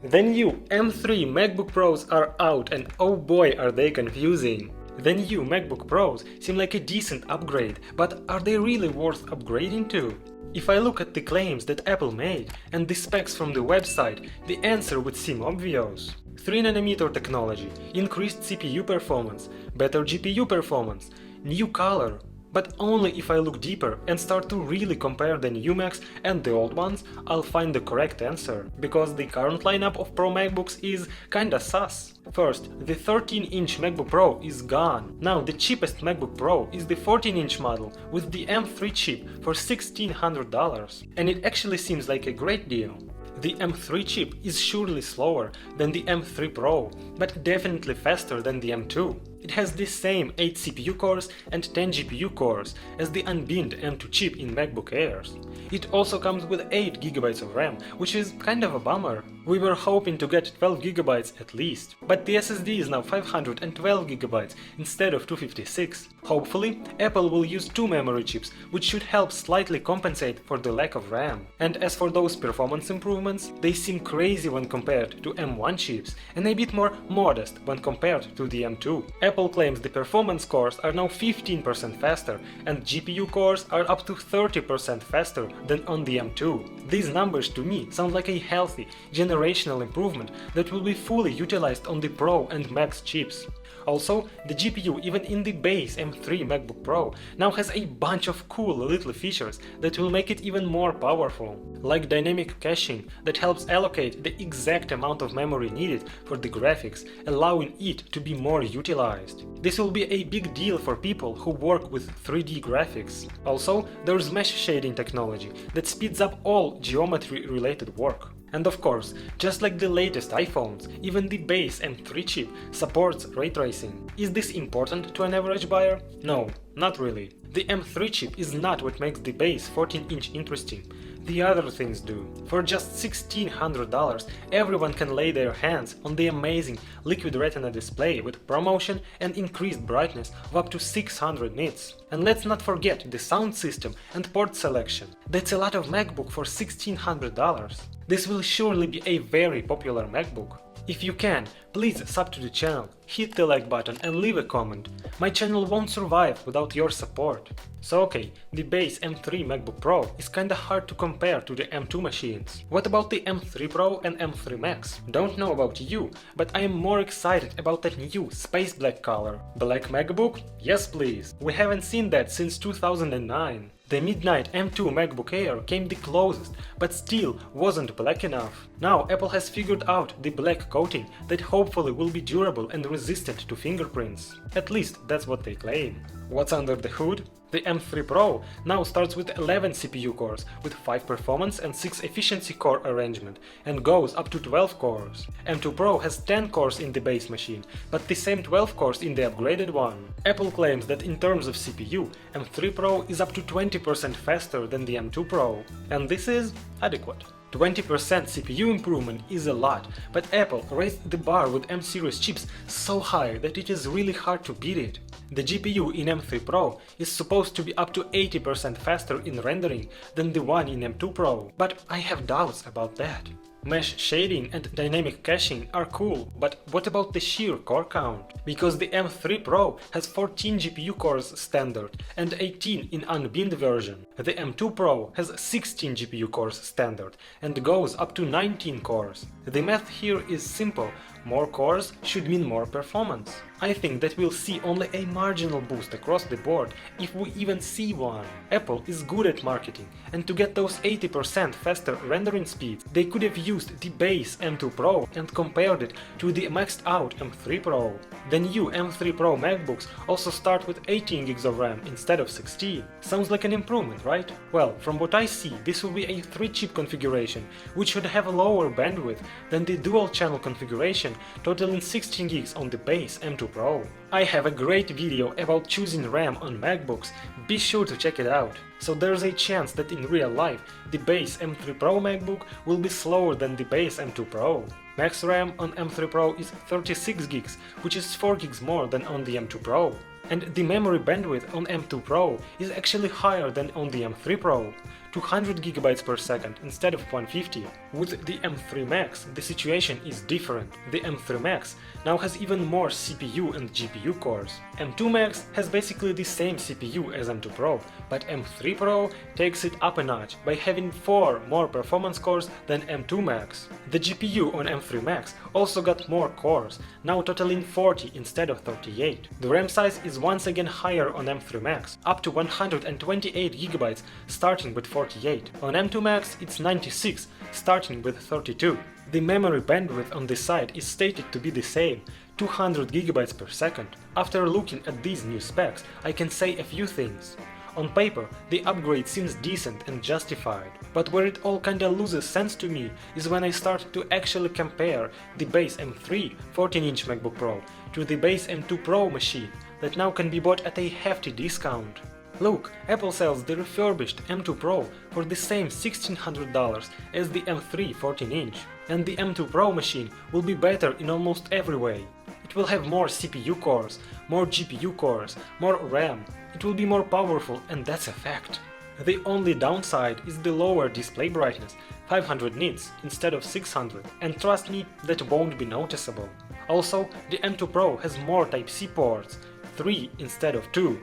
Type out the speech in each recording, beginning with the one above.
The new M3 MacBook Pros are out and oh boy are they confusing. The new MacBook Pros seem like a decent upgrade, but are they really worth upgrading to? If I look at the claims that Apple made and the specs from the website, the answer would seem obvious. 3nm technology, increased CPU performance, better GPU performance, new color. But only if I look deeper and start to really compare the new Macs and the old ones, I'll find the correct answer, because the current lineup of Pro MacBooks is kinda sus. First, the 13-inch MacBook Pro is gone. Now the cheapest MacBook Pro is the 14-inch model with the M3 chip for $1,600, and it actually seems like a great deal. The M3 chip is surely slower than the M3 Pro, but definitely faster than the M2. It has the same 8 CPU cores and 10 GPU cores as the unbinned M2 chip in MacBook Airs. It also comes with 8 GB of RAM, which is kind of a bummer. We were hoping to get 12 GB at least, but the SSD is now 512 GB instead of 256. Hopefully, Apple will use 2 memory chips, which should help slightly compensate for the lack of RAM. And as for those performance improvements, they seem crazy when compared to M1 chips, and a bit more modest when compared to the M2. Apple claims the performance cores are now 15% faster and GPU cores are up to 30% faster than on the M2. These numbers to me sound like a healthy, generational improvement that will be fully utilized on the Pro and Max chips. Also, the GPU even in the base M3 MacBook Pro now has a bunch of cool little features that will make it even more powerful, like dynamic caching that helps allocate the exact amount of memory needed for the graphics, allowing it to be more utilized. This will be a big deal for people who work with 3D graphics. Also, there's mesh shading technology that speeds up all geometry-related work. And of course, just like the latest iPhones, even the base M3 chip supports ray tracing. Is this important to an average buyer? No, not really. The M3 chip is not what makes the base 14-inch interesting. The other things do. For just $1,600, everyone can lay their hands on the amazing Liquid Retina display with ProMotion and increased brightness of up to 600 nits. And let's not forget the sound system and port selection. That's a lot of MacBook for $1,600. This will surely be a very popular MacBook. If you can, please sub to the channel, hit the like button and leave a comment. My channel won't survive without your support. So okay, the base M3 MacBook Pro is kinda hard to compare to the M2 machines. What about the M3 Pro and M3 Max? Don't know about you, but I am more excited about that new space black color. Black MacBook? Yes please! We haven't seen that since 2009. The Midnight M2 MacBook Air came the closest, but still wasn't black enough. Now Apple has figured out the black coating that hopefully will be durable and resistant to fingerprints. At least that's what they claim. What's under the hood? The M3 Pro now starts with 11 CPU cores, with 5 performance and 6 efficiency core arrangement, and goes up to 12 cores. M2 Pro has 10 cores in the base machine, but the same 12 cores in the upgraded one. Apple claims that in terms of CPU, M3 Pro is up to 20% faster than the M2 Pro, and this is adequate. 20% CPU improvement is a lot, but Apple raised the bar with M-series chips so high that it is really hard to beat it. The GPU in M3 Pro is supposed to be up to 80% faster in rendering than the one in M2 Pro, but I have doubts about that. Mesh shading and dynamic caching are cool, but what about the sheer core count? Because the M3 Pro has 14 GPU cores standard and 18 in unbinned version. The M2 Pro has 16 GPU cores standard and goes up to 19 cores. The math here is simple. More cores should mean more performance. I think that we'll see only a marginal boost across the board, if we even see one. Apple is good at marketing, and to get those 80% faster rendering speeds, they could have used the base M2 Pro and compared it to the maxed out M3 Pro. The new M3 Pro MacBooks also start with 18 GB of RAM instead of 16. Sounds like an improvement, right? Well, from what I see, this will be a 3-chip configuration, which should have a lower bandwidth than the dual-channel configuration, totaling 16 GB on the base M2 Pro. I have a great video about choosing RAM on MacBooks, be sure to check it out. So there's a chance that in real life, the base M3 Pro MacBook will be slower than the base M2 Pro. Max RAM on M3 Pro is 36 GB, which is 4 GB more than on the M2 Pro. And the memory bandwidth on M2 Pro is actually higher than on the M3 Pro. 200GB per second instead of 150. With the M3 Max, the situation is different. The M3 Max now has even more CPU and GPU cores. M2 Max has basically the same CPU as M2 Pro, but M3 Pro takes it up a notch by having 4 more performance cores than M2 Max. The GPU on M3 Max also got more cores, now totaling 40 instead of 38. The RAM size is once again higher on M3 Max, up to 128GB starting with 48. On M2 Max it's 96, starting with 32. The memory bandwidth on this side is stated to be the same, 200GB per second. After looking at these new specs, I can say a few things. On paper, the upgrade seems decent and justified, but where it all kinda loses sense to me is when I start to actually compare the base M3 14-inch MacBook Pro to the base M2 Pro machine that now can be bought at a hefty discount. Look, Apple sells the refurbished M2 Pro for the same $1,600 as the M3 14-inch, and the M2 Pro machine will be better in almost every way. It will have more CPU cores, more GPU cores, more RAM, it will be more powerful, and that's a fact. The only downside is the lower display brightness, 500 nits instead of 600, and trust me, that won't be noticeable. Also, the M2 Pro has more Type-C ports, 3 instead of 2.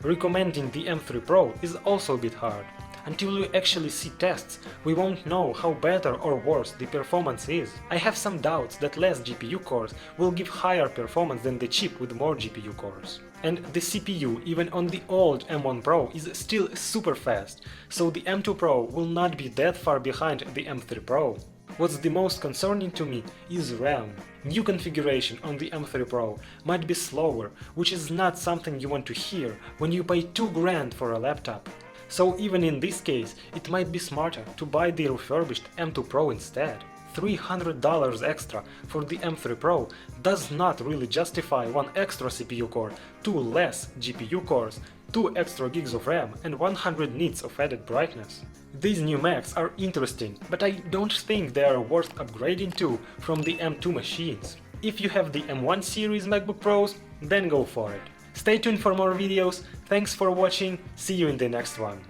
Recommending the M3 Pro is also a bit hard. Until we actually see tests, we won't know how better or worse the performance is. I have some doubts that less GPU cores will give higher performance than the chip with more GPU cores. And the CPU, even on the old M1 Pro, is still super fast, so the M2 Pro will not be that far behind the M3 Pro. What's the most concerning to me is RAM. New configuration on the M3 Pro might be slower, which is not something you want to hear when you pay $2,000 for a laptop. So even in this case, it might be smarter to buy the refurbished M2 Pro instead. $300 extra for the M3 Pro does not really justify 1 extra CPU core, 2 less GPU cores, 2 extra gigs of RAM and 100 nits of added brightness. These new Macs are interesting, but I don't think they are worth upgrading to from the M2 machines. If you have the M1 series MacBook Pros, then go for it. Stay tuned for more videos, thanks for watching, see you in the next one.